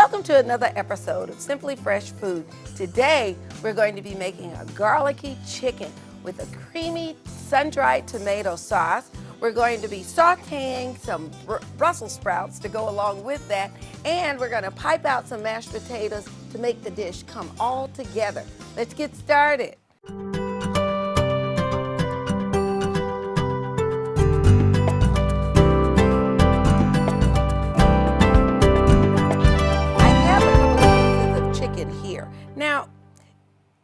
Welcome to another episode of Simply Fresh Food. Today, we're going to be making a garlicky chicken with a creamy sun-dried tomato sauce. We're going to be sauteing some Brussels sprouts to go along with that, and we're going to pipe out some mashed potatoes to make the dish come all together. Let's get started. Here. Now,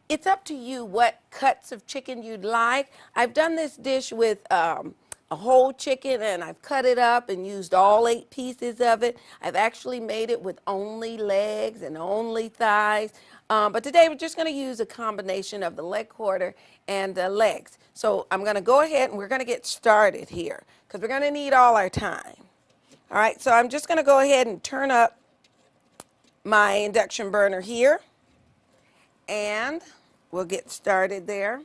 it's up to you what cuts of chicken you'd like. I've done this dish with a whole chicken, and I've cut it up and used all 8 pieces of it. I've actually made it with only legs and only thighs. But today we're just going to use a combination of the leg quarter and the legs. So I'm going to go ahead and we're going to get started here because we're going to need all our time. All right, so I'm just going to go ahead and turn up my induction burner here, and we'll get started there.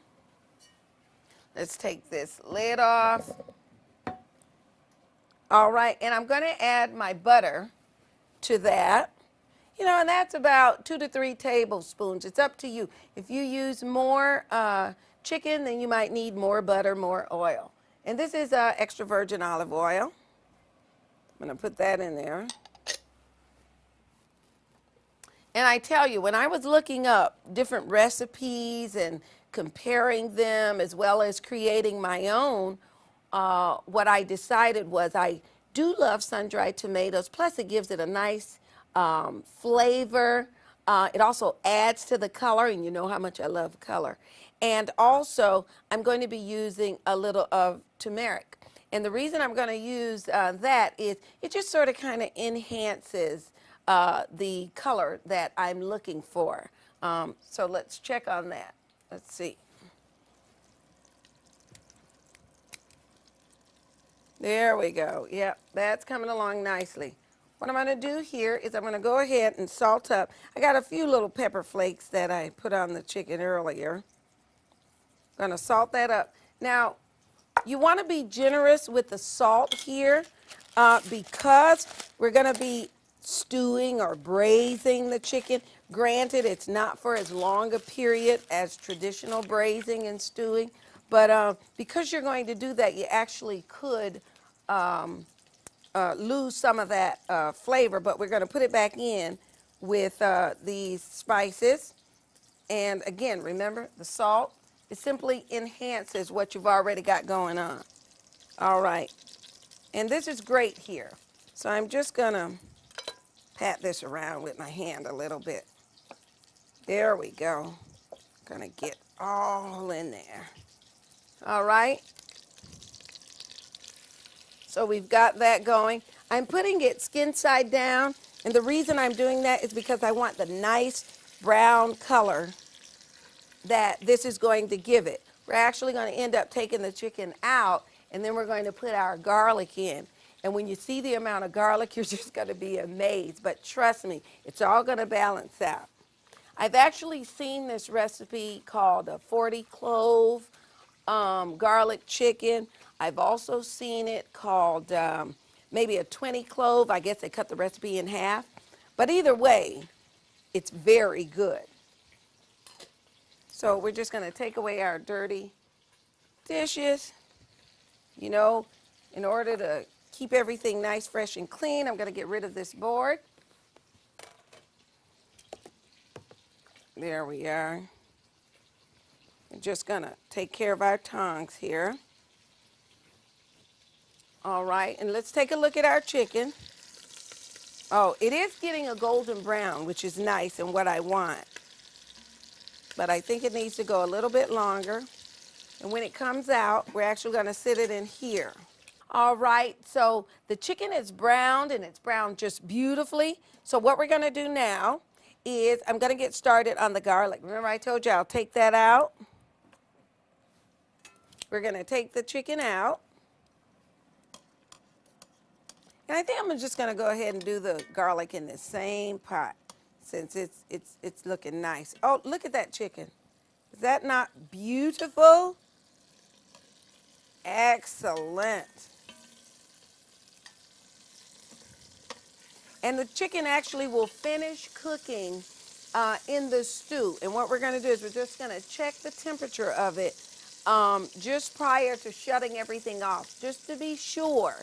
Let's take this lid off. All right, and I'm going to add my butter to that. You know, and that's about 2 to 3 tablespoons. It's up to you. If you use more chicken, then you might need more butter, more oil. And this is extra virgin olive oil. I'm going to put that in there. And I tell you, when I was looking up different recipes and comparing them as well as creating my own, what I decided was I do love sun-dried tomatoes, plus it gives it a nice flavor. It also adds to the color, and you know how much I love color. And also, I'm going to be using a little of turmeric. And the reason I'm going to use that is it just sort of kind of enhances the color that I'm looking for. So let's check on that. Let's see. There we go. Yep, that's coming along nicely. What I'm going to do here is I'm going to go ahead and salt up. I got a few little pepper flakes that I put on the chicken earlier. I'm going to salt that up. Now, you want to be generous with the salt here because we're going to be stewing or braising the chicken. Granted, it's not for as long a period as traditional braising and stewing, but because you're going to do that, you actually could lose some of that flavor, but we're going to put it back in with these spices. And again, remember, the salt, it simply enhances what you've already got going on. All right, and this is great here. So I'm just going to pat this around with my hand a little bit. There we go. Gonna get all in there. All right. So we've got that going. I'm putting it skin side down, and the reason I'm doing that is because I want the nice brown color that this is going to give it. We're actually going to end up taking the chicken out, and then we're going to put our garlic in. And when you see the amount of garlic, you're just going to be amazed. But trust me, it's all going to balance out. I've actually seen this recipe called a 40 clove garlic chicken. I've also seen it called maybe a 20 clove. I guess they cut the recipe in half. But either way, it's very good. So we're just going to take away our dirty dishes. You know, in order to keep everything nice, fresh, and clean, I'm going to get rid of this board. There we are. I'm just going to take care of our tongs here. All right, and let's take a look at our chicken. Oh, it is getting a golden brown, which is nice and what I want. But I think it needs to go a little bit longer. And when it comes out, we're actually going to sit it in here. All right, so the chicken is browned, and it's browned just beautifully. So what we're going to do now is I'm going to get started on the garlic. Remember I told you I'll take that out. We're going to take the chicken out. And I think I'm just going to go ahead and do the garlic in the same pot since it's looking nice. Oh, look at that chicken. Is that not beautiful? Excellent. And the chicken actually will finish cooking in the stew. And what we're going to do is we're just going to check the temperature of it just prior to shutting everything off, just to be sure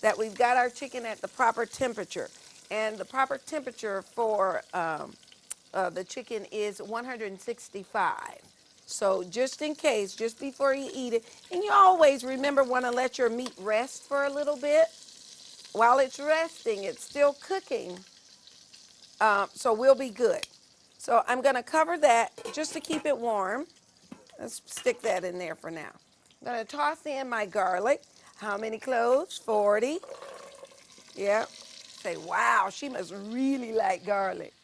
that we've got our chicken at the proper temperature. And the proper temperature for the chicken is 165. So just in case, just before you eat it, and you always remember want to let your meat rest for a little bit. While it's resting, it's still cooking, so we'll be good. So I'm going to cover that just to keep it warm. Let's stick that in there for now. I'm going to toss in my garlic. How many cloves? 40. Yeah. Say, wow, she must really like garlic.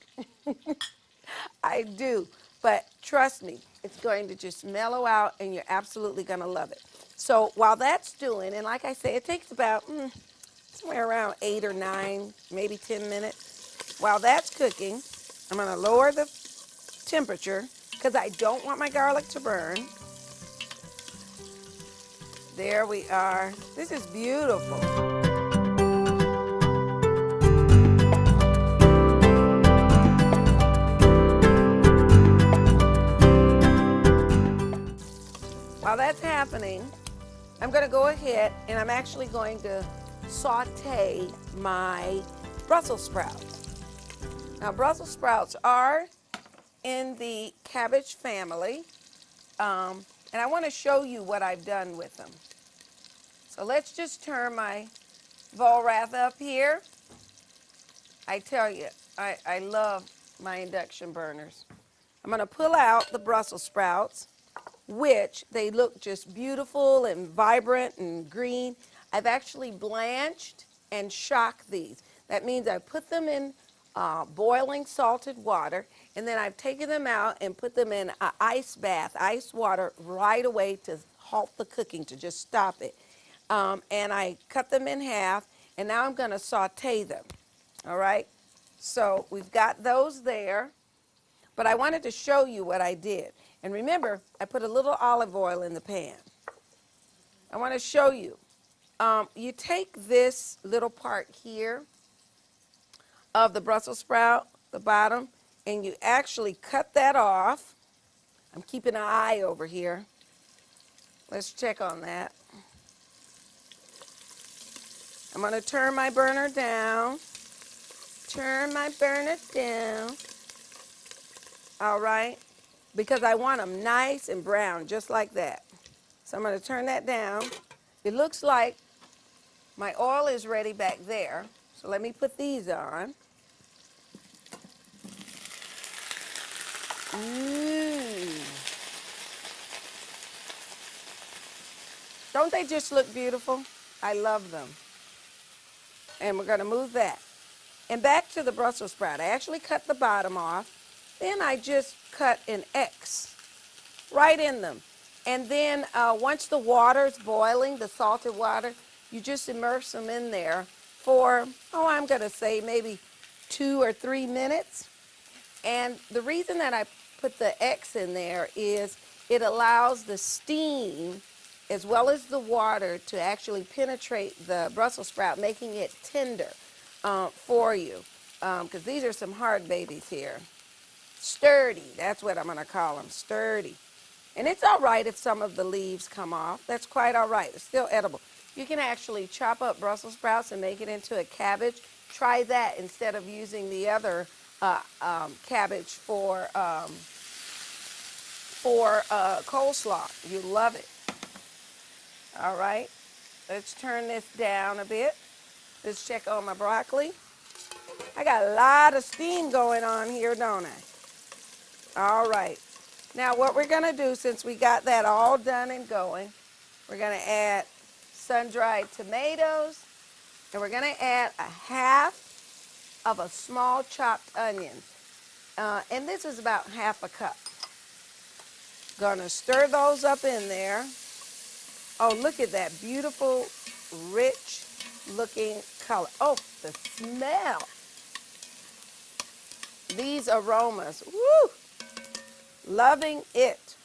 I do. But trust me, it's going to just mellow out and you're absolutely going to love it. So while that's doing, and like I say, it takes about somewhere around 8 or 9, maybe 10 minutes. While that's cooking, I'm going to lower the temperature because I don't want my garlic to burn. There we are. This is beautiful. While that's happening, I'm going to go ahead and I'm actually going to saute my Brussels sprouts. Now, Brussels sprouts are in the cabbage family, and I want to show you what I've done with them. So let's just turn my Volrath up here. I tell you, I love my induction burners. I'm going to pull out the Brussels sprouts, which they look just beautiful and vibrant and green. I've actually blanched and shocked these. That means I put them in boiling salted water, and then I've taken them out and put them in an ice bath, ice water right away to halt the cooking, to just stop it. And I cut them in half, and now I'm going to saute them. All right? So we've got those there, but I wanted to show you what I did. And remember, I put a little olive oil in the pan. I want to show you. You take this little part here of the Brussels sprout, the bottom, and you actually cut that off. I'm keeping an eye over here. Let's check on that. I'm going to turn my burner down. Turn my burner down. All right? Because I want them nice and brown, just like that. So I'm going to turn that down. It looks like my oil is ready back there. So let me put these on. Don't they just look beautiful? I love them. And we're going to move that. And back to the Brussels sprout. I actually cut the bottom off. Then I just cut an X right in them. And then once the water's boiling, the salted water, you just immerse them in there for, I'm going to say maybe 2 or 3 minutes. And the reason that I put the X in there is it allows the steam as well as the water to actually penetrate the Brussels sprout, making it tender for you. Because these are some hard babies here. Sturdy, that's what I'm going to call them, sturdy. And it's all right if some of the leaves come off. That's quite all right. It's still edible. You can actually chop up Brussels sprouts and make it into a cabbage. Try that instead of using the other cabbage for coleslaw. You love it. All right. Let's turn this down a bit. Let's check on my broccoli. I got a lot of steam going on here, don't I? All right. Now what we're going to do, since we got that all done and going, we're going to add sun-dried tomatoes, and we're going to add a half of a small chopped onion. And this is about half a cup. Going to stir those up in there. Oh, look at that beautiful, rich looking color. Oh, the smell. These aromas. Woo! Loving it.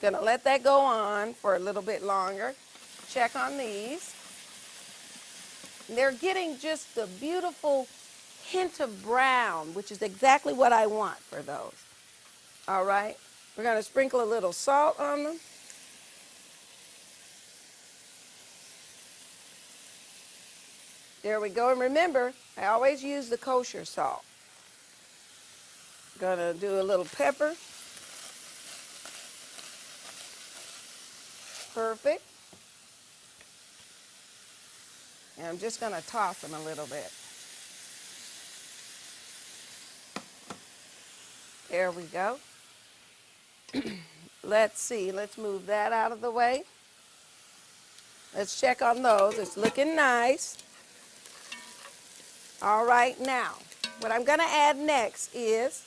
Gonna let that go on for a little bit longer. Check on these. They're getting just a beautiful hint of brown, which is exactly what I want for those. All right, we're going to sprinkle a little salt on them. There we go. And remember, I always use the kosher salt. Gonna do a little pepper. Perfect. And I'm just gonna toss them a little bit. There we go. Let's see, let's move that out of the way. Let's check on those. It's looking nice. All right, now, what I'm gonna add next is,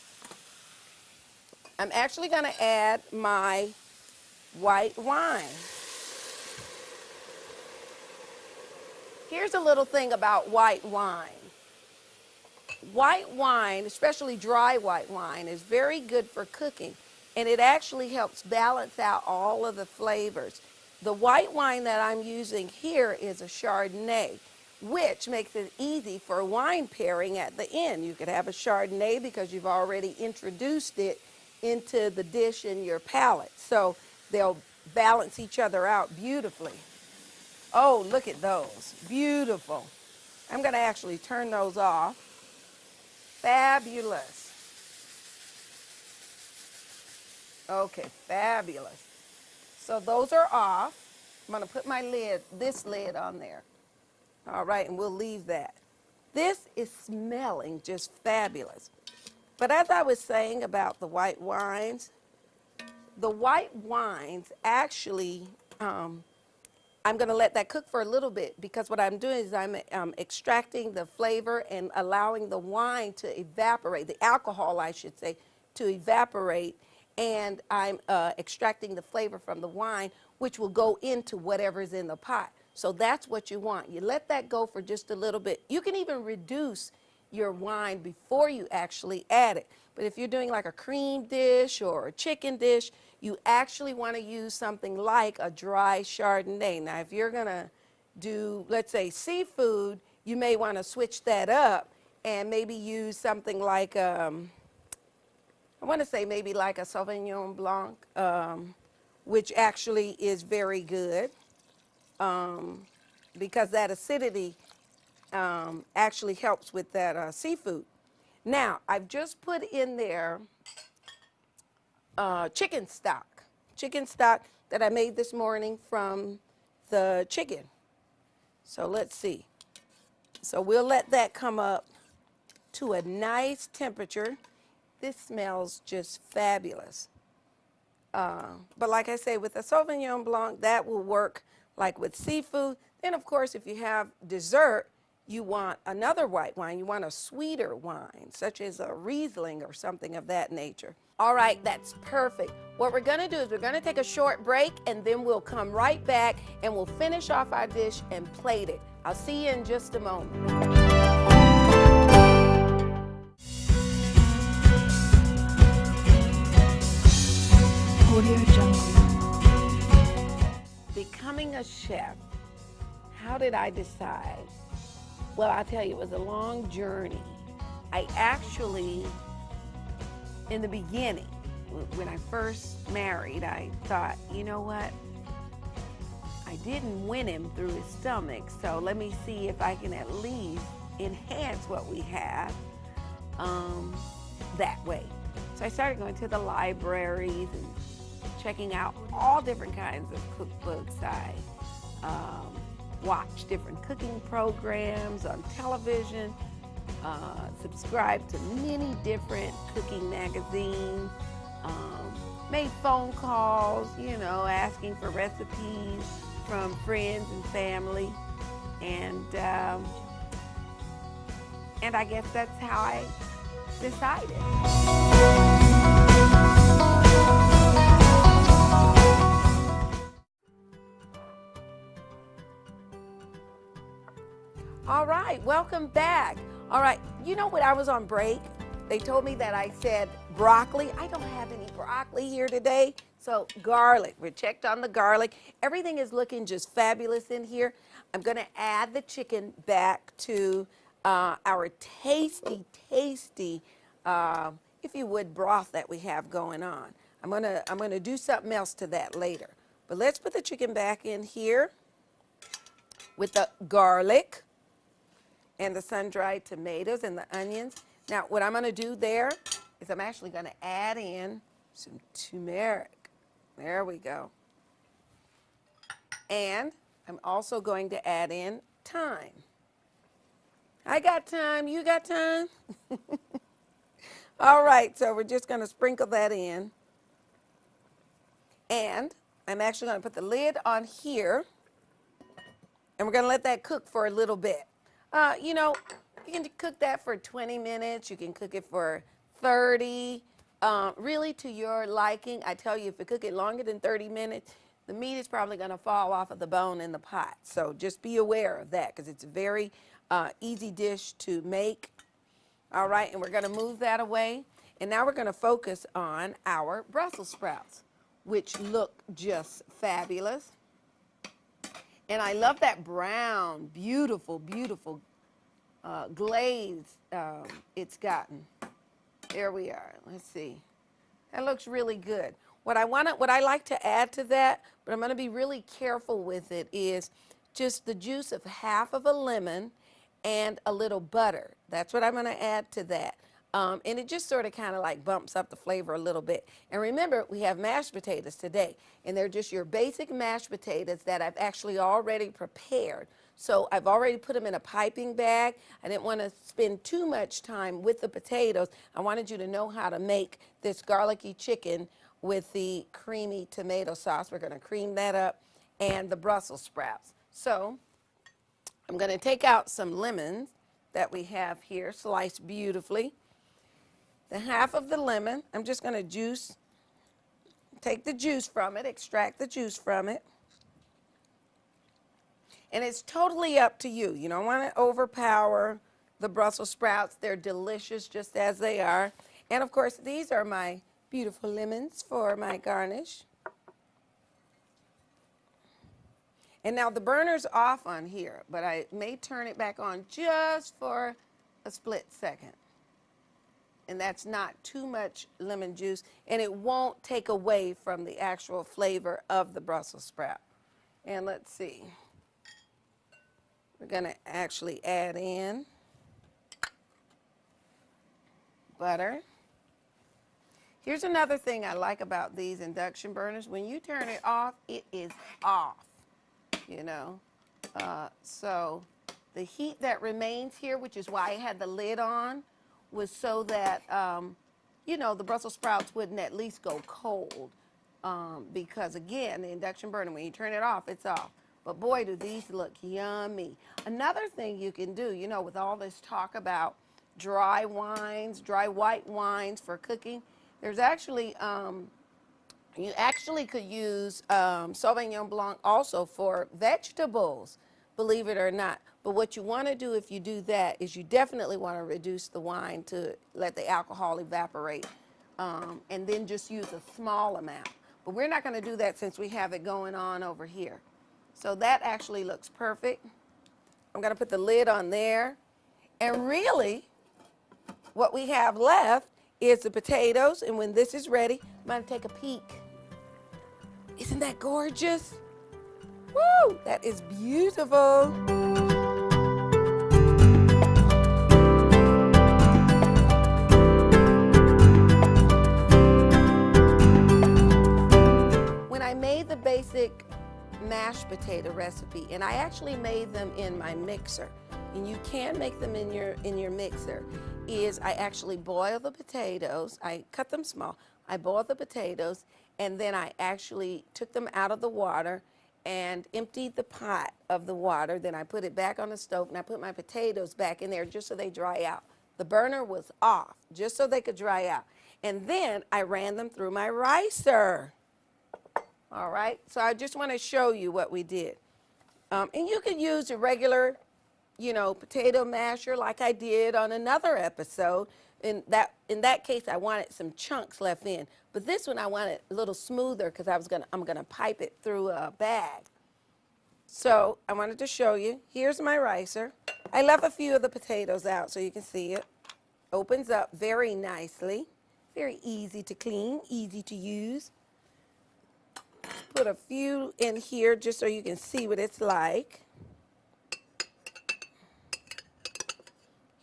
I'm actually gonna add my white wine. Here's a little thing about white wine. White wine, especially dry white wine, is very good for cooking, and it actually helps balance out all of the flavors. The white wine that I'm using here is a Chardonnay, which makes it easy for wine pairing at the end. You could have a Chardonnay because you've already introduced it into the dish in your palate. So they'll balance each other out beautifully. Oh, look at those. Beautiful. I'm going to actually turn those off. Fabulous. Okay, fabulous. So those are off. I'm going to put my lid, this lid on there. All right, and we'll leave that. This is smelling just fabulous. But as I was saying about the white wines actually, I'm going to let that cook for a little bit, because what I'm doing is I'm extracting the flavor and allowing the wine to evaporate, the alcohol, I should say, to evaporate, and I'm extracting the flavor from the wine, which will go into whatever's in the pot. So that's what you want. You let that go for just a little bit. You can even reduce your wine before you actually add it. But if you're doing like a cream dish or a chicken dish, you actually want to use something like a dry Chardonnay. Now, if you're going to do, let's say, seafood, you may want to switch that up and maybe use something like, I want to say maybe like a Sauvignon Blanc, which actually is very good, because that acidity actually helps with that seafood. Now, I've just put in there chicken stock that I made this morning from the chicken. So let's see. So we'll let that come up to a nice temperature. This smells just fabulous. But like I say, with a Sauvignon Blanc, that will work like with seafood. Then, of course, if you have dessert, you want another white wine. You want a sweeter wine, such as a Riesling or something of that nature. All right, that's perfect. What we're going to do is we're going to take a short break, and then we'll come right back and we'll finish off our dish and plate it. I'll see you in just a moment. Becoming a chef, how did I decide? Well, I'll tell you, it was a long journey. I actually, in the beginning, when I first married, I thought, you know what? I didn't win him through his stomach, so let me see if I can at least enhance what we have that way. So I started going to the libraries and checking out all different kinds of cookbooks. I watched different cooking programs on television, subscribed to many different cooking magazines, made phone calls, you know, asking for recipes from friends and family, and I guess that's how I decided. All right, welcome back. All right, you know, when I was on break, they told me that I said broccoli. I don't have any broccoli here today. So garlic, we checked on the garlic. Everything is looking just fabulous in here. I'm gonna add the chicken back to our tasty, tasty, if you would, broth that we have going on. I'm gonna do something else to that later. But let's put the chicken back in here with the garlic and the sun-dried tomatoes and the onions. Now, what I'm gonna do there is I'm actually gonna add in some turmeric. There we go. And I'm also going to add in thyme. I got time, you got time? All right, so we're just gonna sprinkle that in. And I'm actually gonna put the lid on here, and we're gonna let that cook for a little bit. You know, you can cook that for 20 minutes, you can cook it for 30, really to your liking. I tell you, if you cook it longer than 30 minutes, the meat is probably gonna fall off of the bone in the pot. So just be aware of that, because it's a very easy dish to make. All right, and we're gonna move that away. And now we're gonna focus on our Brussels sprouts, which look just fabulous. And I love that brown, beautiful, beautiful glaze it's gotten. There we are. Let's see. That looks really good. What I like to add to that, but I'm going to be really careful with it, is just the juice of half of a lemon and a little butter. That's what I'm going to add to that. And it just sort of kind of like bumps up the flavor a little bit. And remember, we have mashed potatoes today, and they're just your basic mashed potatoes that I've actually already prepared. So I've already put them in a piping bag. I didn't want to spend too much time with the potatoes. I wanted you to know how to make this garlicky chicken with the creamy tomato sauce. We're going to cream that up, and the Brussels sprouts. So I'm going to take out some lemons that we have here, sliced beautifully. The half of the lemon, I'm just going to take the juice from it, extract the juice from it. And it's totally up to you. You don't want to overpower the Brussels sprouts. They're delicious just as they are. And of course, these are my beautiful lemons for my garnish. And now the burner's off on here, but I may turn it back on just for a split second. And that's not too much lemon juice, and it won't take away from the actual flavor of the Brussels sprout. And let's see. We're going to actually add in butter. Here's another thing I like about these induction burners. When you turn it off, it is off, you know. So the heat that remains here, which is why I had the lid on, was so that, you know, the Brussels sprouts wouldn't at least go cold. Because, again, the induction burner, when you turn it off, it's off. But, boy, do these look yummy. Another thing you can do, you know, with all this talk about dry wines, dry white wines for cooking, there's actually, you actually could use Sauvignon Blanc also for vegetables, believe it or not. But what you want to do if you do that is you definitely want to reduce the wine to let the alcohol evaporate, and then just use a small amount. But we're not going to do that since we have it going on over here. So that actually looks perfect. I'm going to put the lid on there. And really, what we have left is the potatoes. And when this is ready, I'm going to take a peek. Isn't that gorgeous? Woo! That is beautiful. When I made the basic mashed potato recipe, and I actually made them in my mixer, and you can make them in your mixer, is I actually boil the potatoes. I cut them small. I boiled the potatoes, and then I actually took them out of the water and emptied the pot of the water. Then I put it back on the stove, and I put my potatoes back in there just so they dry out. The burner was off just so they could dry out. And then I ran them through my ricer. All right, so I just want to show you what we did. And you could use a regular, you know, potato masher like I did on another episode. in that case, I wanted some chunks left in. But this one I want it a little smoother because I'm gonna pipe it through a bag. So I wanted to show you. Here's my ricer. I left a few of the potatoes out so you can see it. Opens up very nicely. Very easy to clean, easy to use. Put a few in here just so you can see what it's like.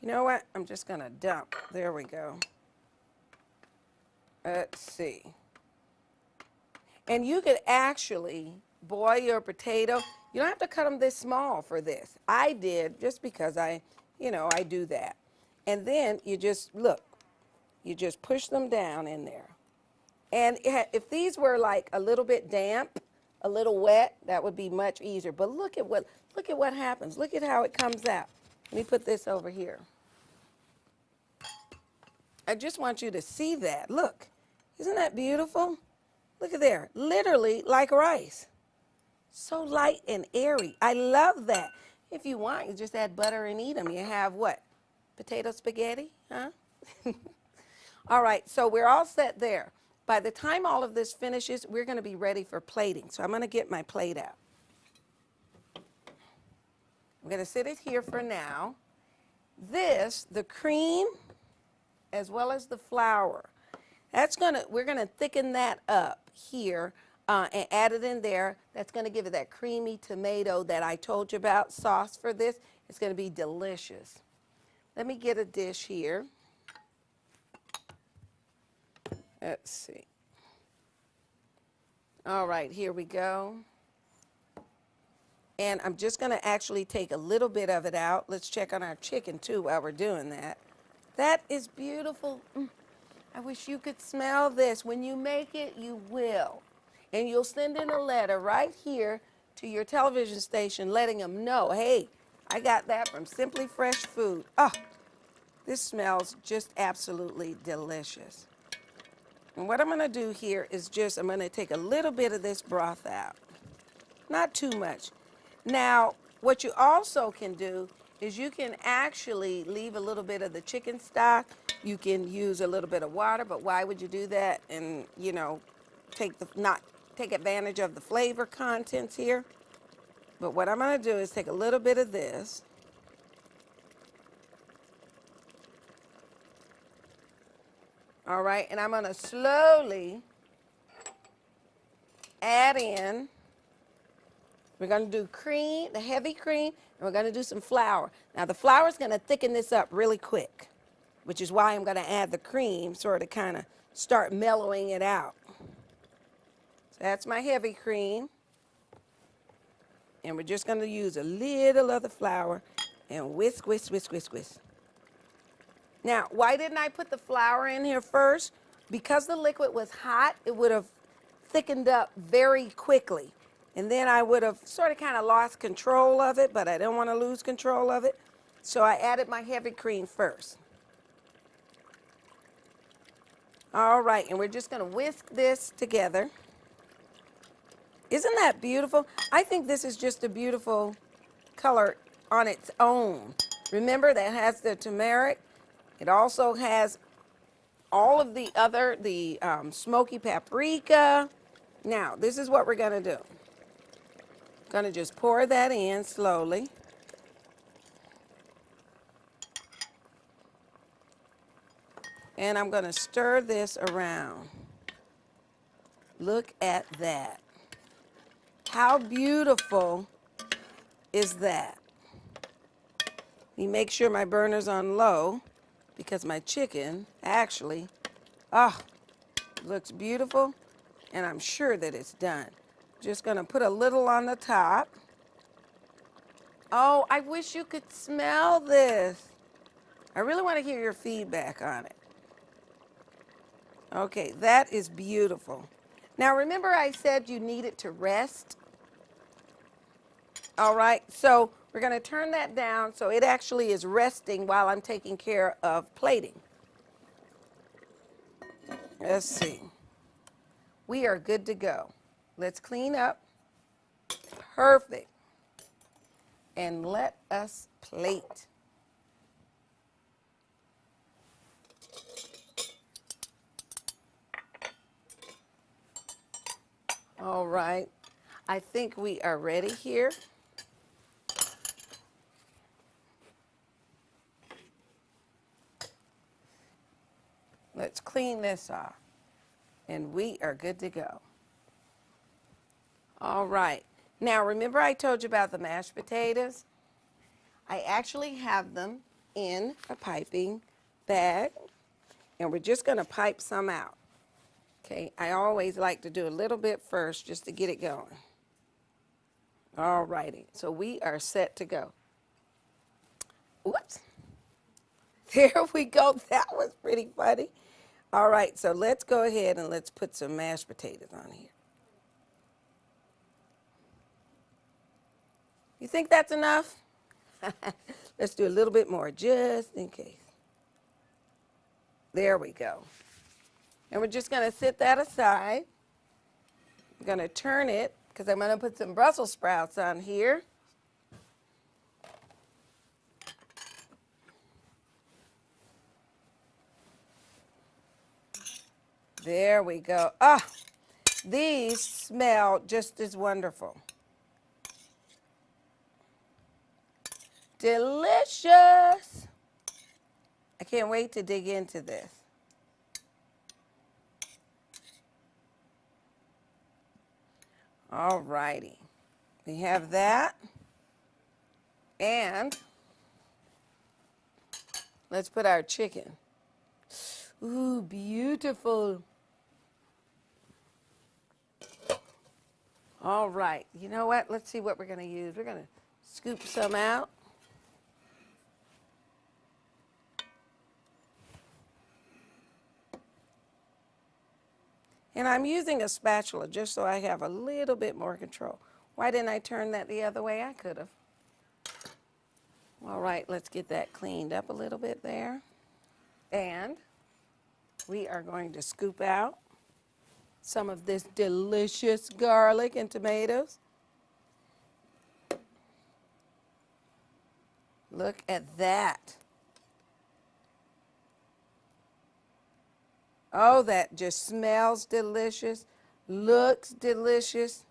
You know what? I'm just gonna dump. There we go. Let's see. And you could actually boil your potato. You don't have to cut them this small for this. I did just because I do that. And then you just, look, you just push them down in there. And if these were like a little bit damp, a little wet, that would be much easier. But look at what happens. Look at how it comes out. Let me put this over here. I just want you to see that. Look, isn't that beautiful? Look at there, literally like rice. So light and airy. I love that. If you want, you just add butter and eat them. You have what? Potato spaghetti, huh? All right, so we're all set there. By the time all of this finishes, we're going to be ready for plating. So I'm going to get my plate out. I'm going to sit it here for now. This, the cream, as well as the flour, we're going to thicken that up here and add it in there. That's going to give it that creamy tomato that I told you about, sauce for this. It's going to be delicious. Let me get a dish here. Let's see. All right, here we go. And I'm just going to actually take a little bit of it out. Let's check on our chicken, too, while we're doing that. That is beautiful. I wish you could smell this. When you make it, you will. And you'll send in a letter right here to your television station letting them know, hey, I got that from Simply Fresh Food. Oh, this smells just absolutely delicious. And what I'm going to do here is I'm going to take a little bit of this broth out. Not too much. Now, what you also can do is you can actually leave a little bit of the chicken stock. You can use a little bit of water, but why would you do that and, not take advantage of the flavor contents here? But what I'm going to do is take a little bit of this. All right, and I'm going to slowly add in. We're going to do cream, the heavy cream, and we're going to do some flour. Now, the flour is going to thicken this up really quick, which is why I'm going to add the cream, sort of kind of start mellowing it out. So that's my heavy cream. And we're just going to use a little of the flour and whisk, whisk, whisk, whisk, whisk. Now, why didn't I put the flour in here first? Because the liquid was hot, it would have thickened up very quickly. And then I would have sort of kind of lost control of it, but I don't want to lose control of it. So I added my heavy cream first. All right, and we're just going to whisk this together. Isn't that beautiful? I think this is just a beautiful color on its own. Remember, that has the turmeric. It also has all of the other, smoky paprika. Now, this is what we're going to do. Going to just pour that in slowly. And I'm going to stir this around. Look at that. How beautiful is that? Let me make sure my burner's on low because my chicken actually, looks beautiful, and I'm sure that it's done. Just going to put a little on the top. Oh, I wish you could smell this. I really want to hear your feedback on it. Okay, that is beautiful. Now, remember I said you need it to rest? All right, so we're going to turn that down so it actually is resting while I'm taking care of plating. Let's see. We are good to go. Let's clean up. Perfect. And let us plate. All right. I think we are ready here. Let's clean this off. And we are good to go. All right. Now, remember I told you about the mashed potatoes? I actually have them in a piping bag, and we're just going to pipe some out. Okay, I always like to do a little bit first just to get it going. All righty, so we are set to go. Whoops. There we go. That was pretty funny. All right, so let's go ahead and let's put some mashed potatoes on here. You think that's enough? Let's do a little bit more just in case. There we go. And we're just going to set that aside. I'm going to turn it because I'm going to put some Brussels sprouts on here. There we go. Ah, these smell just as wonderful. Delicious. I can't wait to dig into this. All righty. We have that. And let's put our chicken. Ooh, beautiful. All right. You know what? Let's see what we're going to use. We're going to scoop some out. And I'm using a spatula just so I have a little bit more control. Why didn't I turn that the other way? I could have. All right, let's get that cleaned up a little bit there. And we are going to scoop out some of this delicious garlic and tomatoes. Look at that. Oh, that just smells delicious, looks delicious.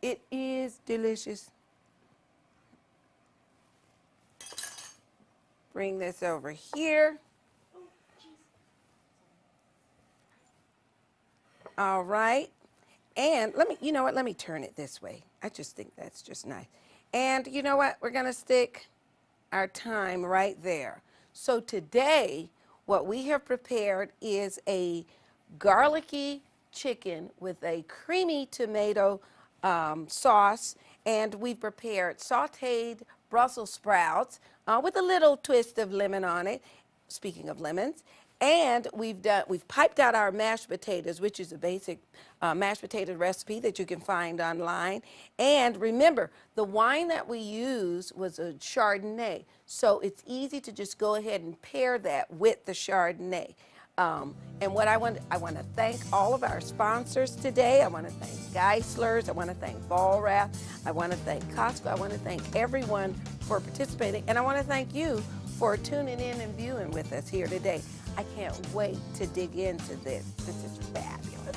It is delicious. Bring this over here. All right. And you know what? Let me turn it this way. I just think that's just nice. And you know what? We're going to stick our thyme right there. So today, what we have prepared is a garlicky chicken with a creamy tomato sauce, and we've prepared sautéed Brussels sprouts with a little twist of lemon on it. Speaking of lemons, and we've piped out our mashed potatoes, which is a basic mashed potato recipe that you can find online. And remember, the wine that we used was a Chardonnay, so it's easy to just go ahead and pair that with the Chardonnay. And what I want to thank all of our sponsors today. I want to thank Geisler's. I want to thank Ballrath. I want to thank Costco. I want to thank everyone for participating. And I want to thank you for tuning in and viewing with us here today. I can't wait to dig into this. This is fabulous.